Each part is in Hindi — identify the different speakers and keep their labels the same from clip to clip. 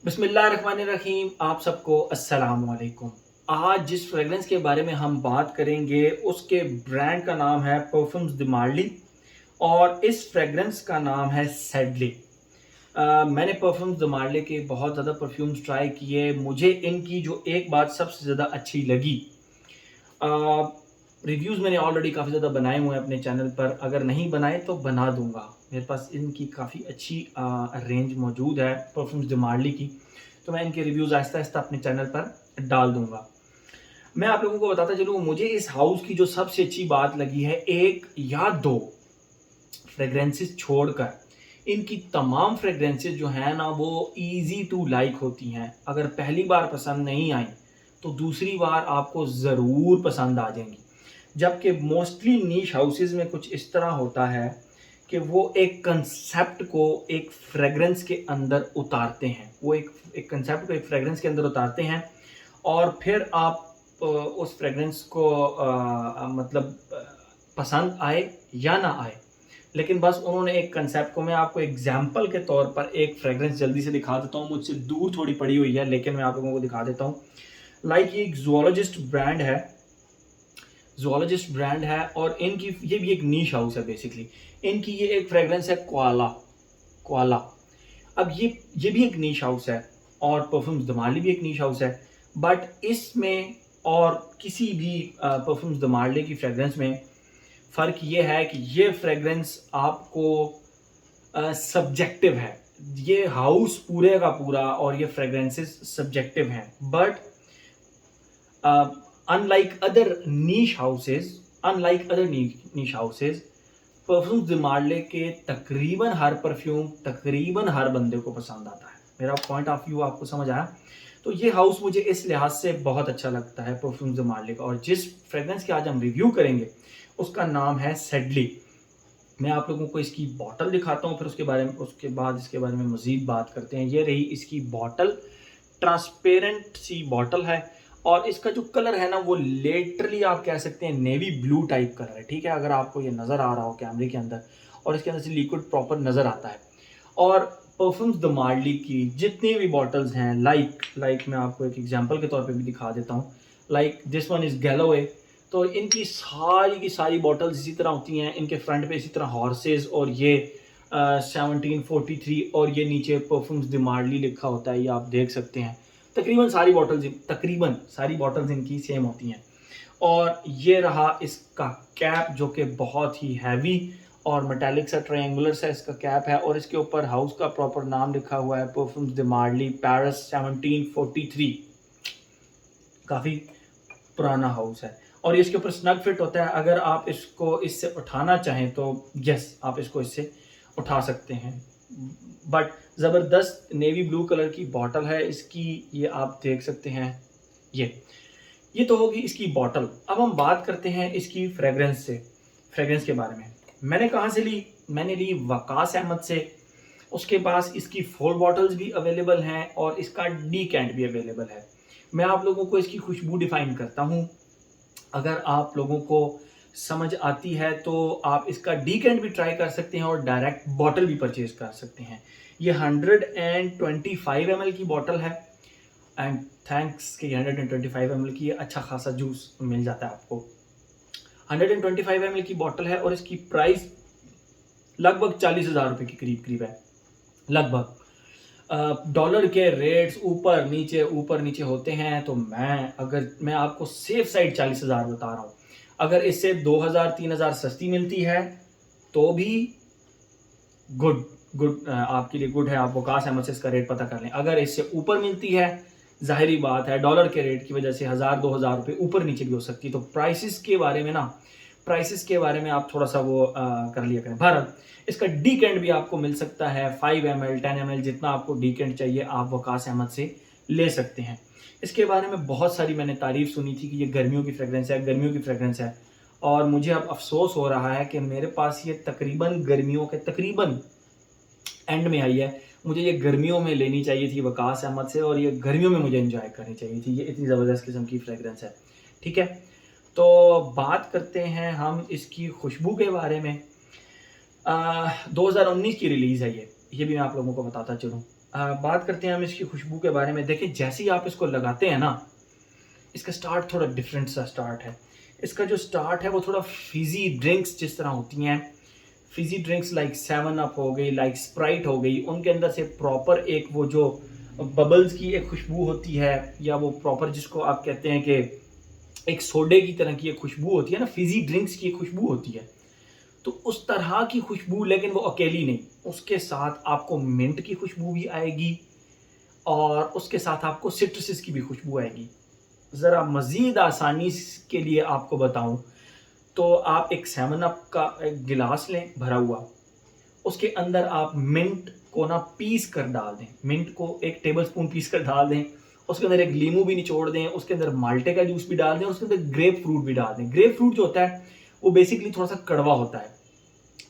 Speaker 1: बिस्मिल्लाहिर्रहमानिर्रहीम। आप सबको अस्सलाम वालेकुम। आज जिस फ्रेगरेंस के बारे में हम बात करेंगे उसके ब्रांड का नाम है परफ्यूम्स द मार्ली और इस फ्रेगरेंस का नाम है सैडली। मैंने परफ्यूम्स द मार्ले के बहुत ज़्यादा परफ्यूम्स ट्राई किए। मुझे इनकी जो एक बात सबसे ज़्यादा अच्छी लगी, रिव्यूज़ मैंने ऑलरेडी काफ़ी ज़्यादा बनाए हुए हैं अपने चैनल पर, अगर नहीं बनाए तो बना दूंगा। मेरे पास इनकी काफ़ी अच्छी रेंज मौजूद है परफ्यूम्स द मार्ली की, तो मैं इनके रिव्यूज़ आहिस्ता आहिस्ता अपने चैनल पर डाल दूंगा। मैं आप लोगों को बताता चलूँ, मुझे इस हाउस की जो सबसे अच्छी बात लगी है, एक या दो फ्रेग्रेंसेस छोड़कर इनकी तमाम फ्रेग्रेंसेस जो है ना वो इजी टू लाइक होती हैं। अगर पहली बार पसंद नहीं आई तो दूसरी बार आपको ज़रूर पसंद आ जाएंगी। जबकि मोस्टली नीश हाउसेस में कुछ इस तरह होता है कि वो एक कंसेप्ट को एक फ्रेग्रेंस के अंदर उतारते हैं, वो एक कंसेप्ट को एक फ्रेग्रेंस के अंदर उतारते हैं और फिर आप उस फ्रेग्रेंस को मतलब पसंद आए या ना आए, लेकिन बस उन्होंने एक कंसेप्ट को, मैं आपको एग्जाम्पल के तौर पर एक फ्रेग्रेंस जल्दी से दिखा देता हूँ, मुझसे दूर थोड़ी पड़ी हुई है लेकिन मैं आप लोगों को दिखा देता हूँ। लाइक ये एक जोलॉजिस्ट ब्रांड है, जोलॉजिस्ट ब्रांड है और इनकी ये भी एक नीश हाउस है बेसिकली। इनकी ये एक फ्रेग्रेंस है क्वाला। क्वाला अब ये भी एक नीश हाउस है और परफ्यूम्स दमाली भी एक नीश हाउस है, बट इसमें और किसी भी परफ्यूम्स दमाले की फ्रेग्रेंस में फ़र्क ये है कि ये फ्रेग्रेंस आपको सब्जेक्टिव है। ये हाउस पूरे का पूरा और ये फ्रेग्रेंसेस सब्जेक्टिव हैं, but unlike other niche houses, Parfums de Marly के तकरीबन हर परफ्यूम तकरीबन हर बंदे को पसंद आता है। मेरा पॉइंट ऑफ व्यू आपको समझ आया? तो ये हाउस मुझे इस लिहाज से बहुत अच्छा लगता है परफ्यूम्स द मार्ले का। और जिस फ्रेग्रेंस की आज हम रिव्यू करेंगे उसका नाम है सैडली। मैं आप लोगों को इसकी बॉटल दिखाता हूँ, फिर उसके बाद इसके बारे में मज़ीद बात करते हैं। ये रही इसकी बॉटल, ट्रांसपेरेंट सी बॉटल है और इसका जो कलर है ना वो लिटरली आप कह सकते हैं नेवी ब्लू टाइप कलर है। ठीक है, अगर आपको ये नज़र आ रहा हो कैमरे के अंदर, और इसके अंदर से लिक्विड प्रॉपर नज़र आता है। और परफ्यूम्स द मार्ली की जितनी भी बॉटल्स हैं, लाइक मैं आपको एक एग्जांपल के तौर पे भी दिखा देता हूँ। Like this one is Galloway. तो इनकी सारी की सारी बॉटल्स इसी तरह होती हैं। इनके फ्रंट पे इसी तरह हॉर्सेस और ये 1743 और ये नीचे परफ्यूम्स द मार्ली लिखा होता है, ये आप देख सकते हैं। तकरीबन सारी बॉटल्स इनकी सेम होती हैं। और ये रहा इसका कैप जो कि बहुत ही हैवी और मेटालिक सा ट्रायंगुलर सा इसका कैप है और इसके ऊपर हाउस का प्रॉपर नाम लिखा हुआ है, परफ्यूम्स द मार्ली पेरिस 1743। काफ़ी पुराना हाउस है और इसके ऊपर स्नग फिट होता है। अगर आप इसको इससे उठाना चाहें तो यस, आप इसको इससे उठा सकते हैं। बट ज़बरदस्त नेवी ब्लू कलर की बॉटल है इसकी, ये आप देख सकते हैं। ये तो होगी इसकी बॉटल। अब हम बात करते हैं इसकी फ्रेग्रेंस के बारे में। मैंने कहाँ से ली? मैंने ली वकास अहमद से। उसके पास इसकी फुल बॉटल्स भी अवेलेबल हैं और इसका डीकेंट भी अवेलेबल है। मैं आप लोगों को इसकी खुशबू डिफाइन करता हूँ। अगर आप लोगों को समझ आती है तो आप इसका डीकेंट भी ट्राई कर सकते हैं और डायरेक्ट बॉटल भी परचेज कर सकते हैं। ये 125 ml की बॉटल है एंड थैंक्स कि 125 ml की अच्छा खासा जूस मिल जाता है आपको। 125 ml की बॉटल है और इसकी प्राइस लगभग 40,000 रुपये के करीब है। लगभग डॉलर के रेट्स ऊपर नीचे होते हैं, तो मैं आपको सेफ साइड 40,000 बता रहा हूँ। अगर इससे 2,000 3,000 सस्ती मिलती है तो भी गुड आपके लिए गुड है। आप वकास अहमद से इसका रेट पता कर लें। अगर इससे ऊपर मिलती है, जाहिरी बात है डॉलर के रेट की वजह से 1,000 2,000 रुपये ऊपर नीचे भी हो सकती है। तो प्राइसेस के बारे में आप थोड़ा सा वो कर लिया करें। भारत इसका डीकेंट भी आपको मिल सकता है, 5 ml 10 ml जितना आपको डीकेंट चाहिए आप वकास अहमद से ले सकते हैं। इसके बारे में बहुत सारी मैंने तारीफ सुनी थी कि ये गर्मियों की फ्रेग्रेंस है और मुझे अब अफसोस हो रहा है कि मेरे पास ये तकरीबन गर्मियों के तकरीबन एंड में आई है। मुझे ये गर्मियों में लेनी चाहिए थी वकास अहमद से और ये गर्मियों में मुझे एंजॉय करनी चाहिए थी। ये इतनी ज़बरदस्त किस्म की फ्रेग्रेंस है। ठीक है, तो बात करते हैं हम इसकी खुशबू के बारे में। 2019 की रिलीज़ है ये भी मैं आप लोगों को बताता चलूँ। बात करते हैं हम इसकी खुशबू के बारे में। देखिए जैसे ही आप इसको लगाते हैं ना, इसका स्टार्ट थोड़ा डिफरेंट सा स्टार्ट है। इसका जो स्टार्ट है वो थोड़ा फिज़ी ड्रिंक्स जिस तरह होती हैं, फिज़ी ड्रिंक्स लाइक 7 अप हो गई, लाइक स्प्राइट हो गई, उनके अंदर से प्रॉपर एक वो जो बबल्स की एक खुशबू होती है, या वो प्रॉपर जिसको आप कहते हैं कि एक सोडे की तरह की एक खुशबू होती है ना, फिज़ी ड्रिंक्स की एक खुशबू होती है। तो उस तरह की खुशबू, लेकिन वो अकेली नहीं, उसके साथ आपको मिंट की खुशबू भी आएगी और उसके साथ आपको सिट्रसेस की भी खुशबू आएगी। ज़रा मज़ीद आसानी के लिए आपको बताऊँ तो आप एक 7 अप का एक गिलास लें भरा हुआ, उसके अंदर आप मिंट को ना पीस कर डाल दें, मिंट को 1 टेबलस्पून पीस कर डाल दें, उसके अंदर एक लीमू भी निचोड़ दें, उसके अंदर माल्टे का जूस भी डाल दें और उसके अंदर ग्रेप फ्रूट भी डाल दें। ग्रेप फ्रूट जो होता है वो बेसिकली थोड़ा-सा कड़वा होता है।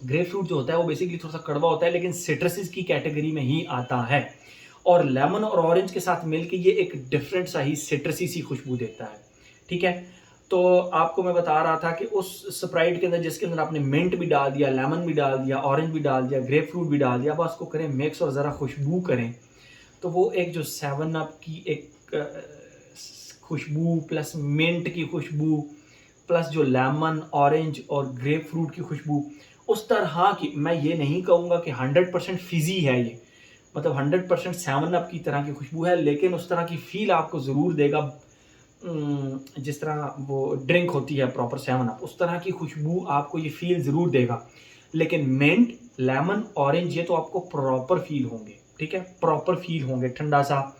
Speaker 1: ग्रेप फ्रूट जो होता है वो बेसिकली थोड़ा-सा कड़वा होता है, लेकिन सिट्रसेस की कैटेगरी में ही आता है। और लेमन और ऑरेंज के साथ मिलके ये एक डिफरेंट सा ही सिट्रसी सी खुशबू देता है। ठीक है? तो आपको मैं बता रहा था कि उस स्प्राइट के अंदर, जिसके अंदर आपने मिंट भी डाल दिया, लेमन भी डाल दिया, ऑरेंज भी डाल दिया, ग्रेप फ्रूट भी डाल दिया, अब उसको करें मिक्स और ज़रा खुशबू करें, तो वो एक जो 7 अप की एक खुशबू प्लस मिंट की खुशबू प्लस जो लेमन, ऑरेंज और ग्रेप फ्रूट की खुशबू, उस तरह की, मैं ये नहीं कहूँगा कि 100% फिज़ी है ये, मतलब 100% 7 अप की तरह की खुशबू है, लेकिन उस तरह की फ़ील आपको ज़रूर देगा। जिस तरह वो ड्रिंक होती है प्रॉपर 7 अप, उस तरह की खुशबू आपको ये फ़ील ज़रूर देगा। लेकिन मिंट, लेमन, ऑरेंज ये तो आपको प्रॉपर फ़ील होंगे, ठीक है? प्रॉपर फ़ील होंगे, ठंडा-सा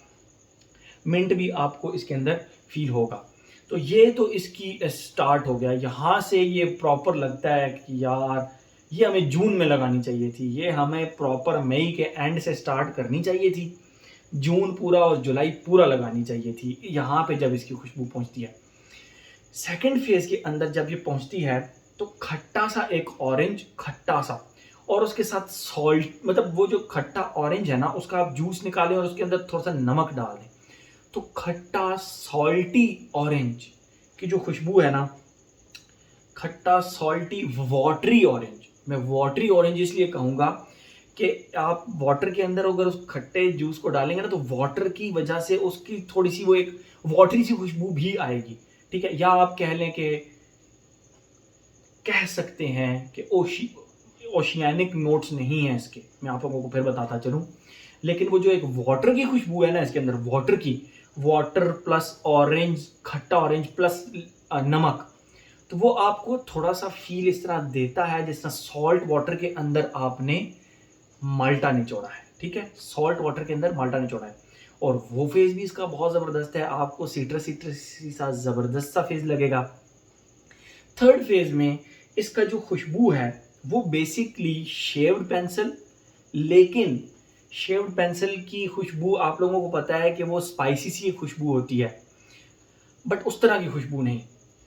Speaker 1: मिंट भी आपको इसके अंदर फ़ील होगा। तो ये तो इसकी स्टार्ट हो गया। यहाँ से ये प्रॉपर लगता है कि यार ये हमें जून में लगानी चाहिए थी, ये हमें प्रॉपर मई के एंड से स्टार्ट करनी चाहिए थी। जून पूरा और जुलाई पूरा लगानी चाहिए थी, यहाँ पे जब इसकी खुशबू पहुँचती है। सेकंड फेज़ के अंदर जब ये पहुँचती है, तो खट्टा-सा एक ऑरेंज, खट्टा-सा, और उसके साथ सॉल्ट, मतलब वो जो खट्टा ऑरेंज है ना, उसका आप जूस निकालें और उसके अंदर थोड़ा-सा नमक डाल दें। तो खट्टा सॉल्टी ऑरेंज की जो खुशबू है ना, खट्टा सॉल्टी वाटरी ऑरेंज, मैं वाटरी ऑरेंज इसलिए कहूँगा कि आप वाटर के अंदर अगर उस खट्टे जूस को डालेंगे ना, तो वाटर की वजह से उसकी थोड़ी-सी वो एक वाटरी सी खुशबू भी आएगी, ठीक है? या आप कह लें कि कह सकते हैं कि ओशियानिक नोट्स नहीं हैं इसके, मैं आप लोगों को फिर बताता चलूँ। लेकिन वो जो एक वाटर की खुशबू है ना इसके अंदर, वाटर की, वाटर प्लस ऑरेंज, खट्टा ऑरेंज प्लस नमक, तो वो आपको थोड़ा-सा फ़ील इस तरह देता है जिस तरह सॉल्ट वाटर के अंदर आपने माल्टा निचोड़ा है, ठीक है? सॉल्ट वाटर के अंदर माल्टा निचोड़ा है, और वो फ़ेज़ भी इसका बहुत ज़बरदस्त है, आपको सिट्रसी सा ज़बरदस्त सा फ़ेज़ लगेगा। थर्ड फेज़ में इसका जो खुशबू है वो बेसिकली शेव्ड पेंसिल, लेकिन शेव्ड पेंसिल की खुशबू आप लोगों को पता है कि वो स्पाइसी सी खुशबू होती है, बट उस तरह की खुशबू नहीं।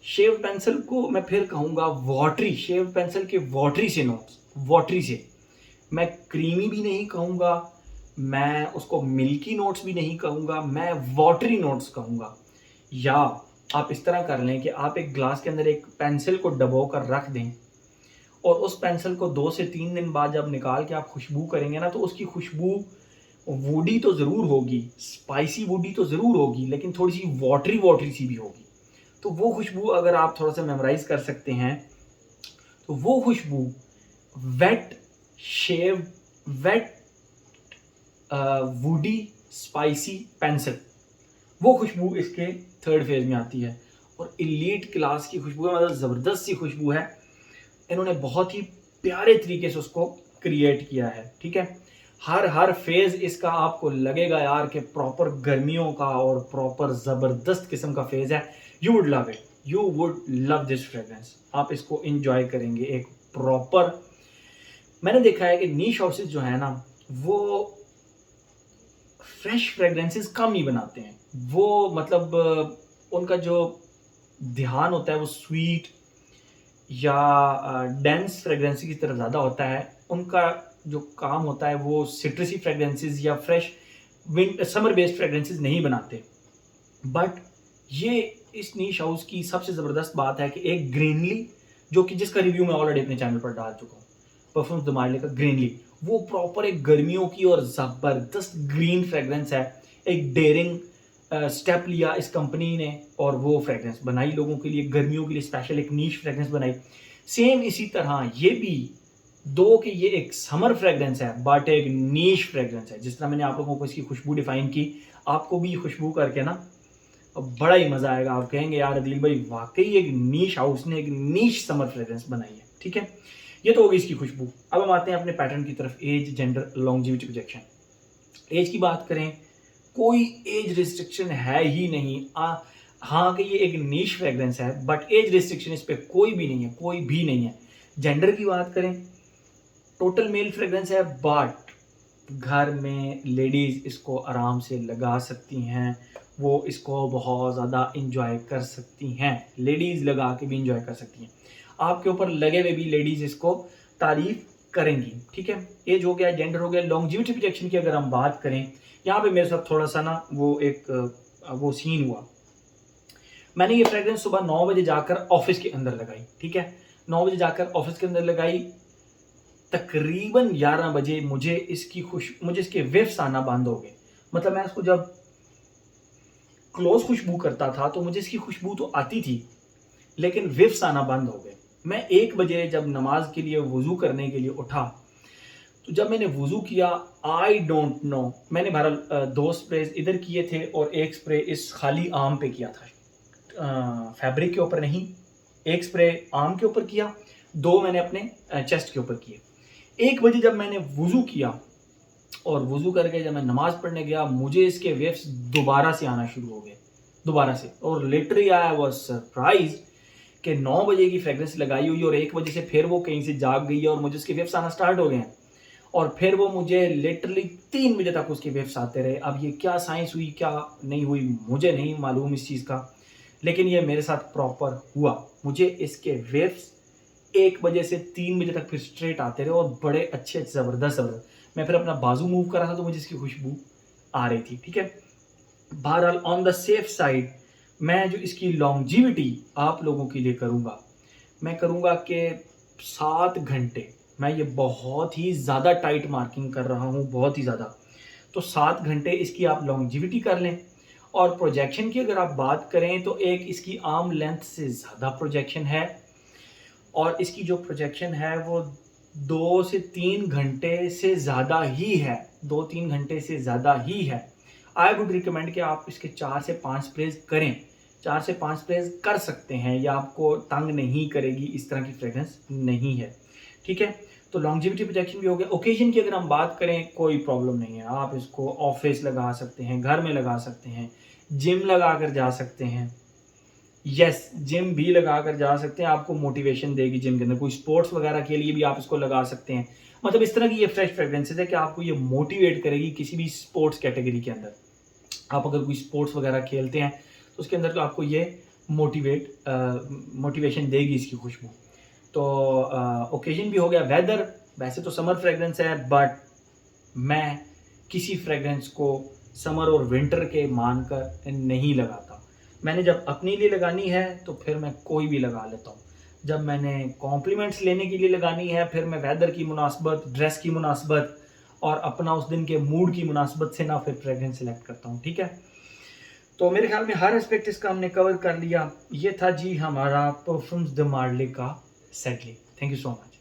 Speaker 1: शेव्ड पेंसिल को मैं फिर कहूँगा वाटरी, शेव्ड पेंसिल के वाटरी से नोट्स, वाटरी से। मैं क्रीमी भी नहीं कहूँगा, मैं उसको मिल्की नोट्स भी नहीं कहूँगा, मैं वाटरी नोट्स कहूँगा। या आप इस तरह कर लें कि आप एक ग्लास के अंदर एक पेंसिल को डबो कर रख दें, और उस पेंसिल को 2 से 3 दिन बाद जब निकाल के आप खुशबू करेंगे ना, तो उसकी खुशबू वुडी तो ज़रूर होगी, स्पाइसी वुडी तो ज़रूर होगी, लेकिन थोड़ी-सी वाटरी वाटरी सी भी होगी। तो वो खुशबू अगर आप थोड़ा-सा मेमोराइज़ कर सकते हैं, तो वो खुशबू wet shaved, wet woody spicy pencil, वो खुशबू इसके थर्ड फेज़ में आती है। और एलीट क्लास की खुशबू है, मतलब ज़बरदस्त सी खुशबू है। इन्होंने बहुत ही प्यारे तरीके से उसको क्रिएट किया है, ठीक है? हर फेज़ इसका आपको लगेगा यार कि प्रॉपर गर्मियों का और प्रॉपर ज़बरदस्त किस्म का फेज़ है। You would love it, you would love this fragrance. आप इसको एन्जॉय करेंगे एक प्रॉपर। मैंने देखा है कि नीश हाउसेस जो है ना, वो फ्रेश फ्रेग्रेंसेस कम ही बनाते हैं। वो मतलब उनका जो ध्यान होता है वो स्वीट या डेंस फ्रेग्रेंसेस की तरफ ज़्यादा होता है। उनका जो काम होता है वो सिट्रसी फ्रेग्रेंसेस या फ्रेश समर बेस्ड फ्रेग्रेंसेस नहीं बनाते। बट ये इस नीश हाउस की सबसे ज़बरदस्त बात है कि एक ग्रीनली, जो कि जिसका रिव्यू मैं ऑलरेडी अपने चैनल पर डाल चुका हूँ, परफ्यूम्स द मार्ले का ग्रीनली, वो प्रॉपर एक गर्मियों की और ज़बरदस्त ग्रीन फ्रेग्रेंस है। एक डेयरिंग स्टेप लिया इस कंपनी ने और वो फ्रेग्रेंस बनाई लोगों के लिए, गर्मियों के लिए स्पेशल एक नीश फ्रेग्रेंस बनाई। सेम इसी तरह ये भी दो कि ये एक समर फ्रेग्रेंस है बट एक नीश फ्रेग्रेंस है। जिस तरह मैंने आप लोगों को इसकी खुशबू डिफाइन की, आपको भी खुशबू करके ना बड़ा ही मजा आएगा। आप कहेंगे यार अदील भाई वाकई एक नीश हाउस ने एक नीश समर फ्रेग्रेंस बनाई है। ठीक है, ये तो होगी इसकी खुशबू। अब हम आते हैं अपने पैटर्न की तरफ, age, gender, longevity, projection. Age की बात करें, कोई एज रिस्ट्रिक्शन है ही नहीं। हाँ कि ये एक नीश फ्रेग्रेंस है बट एज रिस्ट्रिक्शन इस पे कोई भी नहीं है, कोई भी नहीं है। जेंडर की बात करें, टोटल मेल फ्रेग्रेंस है बट घर में लेडीज इसको आराम से लगा सकती हैं, वो इसको बहुत ज़्यादा इंजॉय कर सकती हैं। लेडीज़ लगा के भी इंजॉय कर सकती हैं, आपके ऊपर लगे हुए भी लेडीज़ इसको तारीफ करेंगी। ठीक है, एज हो गया, जेंडर हो गया। लॉन्जिविटी प्रोजेक्शन की अगर हम बात करें, यहाँ पे मेरे साथ थोड़ा सा ना वो सीन हुआ। मैंने ये फ्रेग्रेंस सुबह 9 बजे जाकर ऑफिस के अंदर लगाई। ठीक है, 9 बजे जाकर ऑफिस के अंदर लगाई, तकरीबन 11 बजे मुझे इसके विफ्स आना बंद हो गए। मतलब मैं इसको जब क्लोज खुशबू करता था तो मुझे इसकी खुशबू तो आती थी लेकिन विफ्स आना बंद हो गए। मैं 1 बजे जब नमाज के लिए वुजू करने के लिए उठा, तो जब मैंने वुजू किया, आई डोंट नो, मैंने बहरहाल 2 स्प्रे इधर किए थे और 1 स्प्रे इस खाली आर्म पे किया था, फैब्रिक के ऊपर नहीं। 1 स्प्रे आर्म के ऊपर किया, 2 मैंने अपने चेस्ट के ऊपर किए। 1 बजे जब मैंने वुजू किया और वुजू करके जब मैं नमाज पढ़ने गया, मुझे इसके वेव्स दोबारा से आना शुरू हो गए, दोबारा से। और लिटरली आई वाज सरप्राइज कि 9 बजे की फ्रेग्रेंस लगाई हुई और 1 बजे से फिर वो कहीं से जाग गई है और मुझे उसके वेव्स आना स्टार्ट हो गए हैं। और फिर वो मुझे लिटरली 3 बजे तक उसके वेव्स आते रहे। अब ये क्या साइंस हुई क्या नहीं हुई मुझे नहीं मालूम इस चीज़ का, लेकिन ये मेरे साथ प्रॉपर हुआ। मुझे इसके वेव्स 1 बजे से 3 बजे तक फिर स्ट्रेट आते रहे और बड़े अच्छे ज़बरदस्त। मैं फिर अपना बाजू मूव कर रहा था तो मुझे इसकी खुशबू आ रही थी। ठीक है, बहरहाल ऑन द सेफ साइड मैं जो इसकी लॉन्जिविटी आप लोगों के लिए करूँगा, मैं करूँगा कि 7 घंटे। मैं ये बहुत ही ज़्यादा टाइट मार्किंग कर रहा हूँ, बहुत ही ज़्यादा। तो 7 घंटे इसकी आप लॉन्जिविटी कर लें। और प्रोजेक्शन की अगर आप बात करें तो एक इसकी आर्म लेंथ से ज़्यादा प्रोजेक्शन है और इसकी जो प्रोजेक्शन है वो 2 से 3 घंटे से ज़्यादा ही है, 2-3 घंटे से ज़्यादा ही है। आई वुड रिकमेंड कि आप इसके 4 से 5 स्प्रेज करें, 4 से 5 स्प्रेज कर सकते हैं, या आपको तंग नहीं करेगी, इस तरह की फ्रेग्रेंस नहीं है। ठीक है, तो लॉन्जिविटी प्रोजेक्शन भी हो गया। ओकेजन की अगर हम बात करें, कोई प्रॉब्लम नहीं है, आप इसको ऑफिस लगा सकते हैं, घर में लगा सकते हैं, जिम लगा कर जा सकते हैं। यस, जिम भी लगा कर जा सकते हैं, आपको मोटिवेशन देगी जिम के अंदर। कोई स्पोर्ट्स वगैरह के लिए भी आप इसको लगा सकते हैं। मतलब इस तरह की ये फ्रेश फ्रेग्रेंसेस है कि आपको ये मोटिवेट करेगी किसी भी स्पोर्ट्स कैटेगरी के अंदर। आप अगर कोई स्पोर्ट्स वगैरह खेलते हैं तो उसके अंदर तो आपको ये मोटिवेशन देगी इसकी खुशबू। तो ओकेजन भी हो गया। वेदर, वैसे तो समर फ्रेग्रेंस है बट मैं किसी फ्रेग्रेंस को समर और विंटर के मानकर नहीं लगाता। मैंने जब अपने लिए लगानी है तो फिर मैं कोई भी लगा लेता हूँ। जब मैंने कॉम्प्लीमेंट्स लेने के लिए लगानी है फिर मैं वेदर की मुनासबत, ड्रेस की मुनासबत और अपना उस दिन के मूड की मुनासबत से ना फिर फ्रेग्रेंस सेलेक्ट करता हूँ। ठीक है, तो मेरे ख्याल में हर एस्पेक्ट इसका हमने कवर कर लिया। ये था जी हमारा परफ्यूम्स द मार्ले का Sedley. Thank you so much.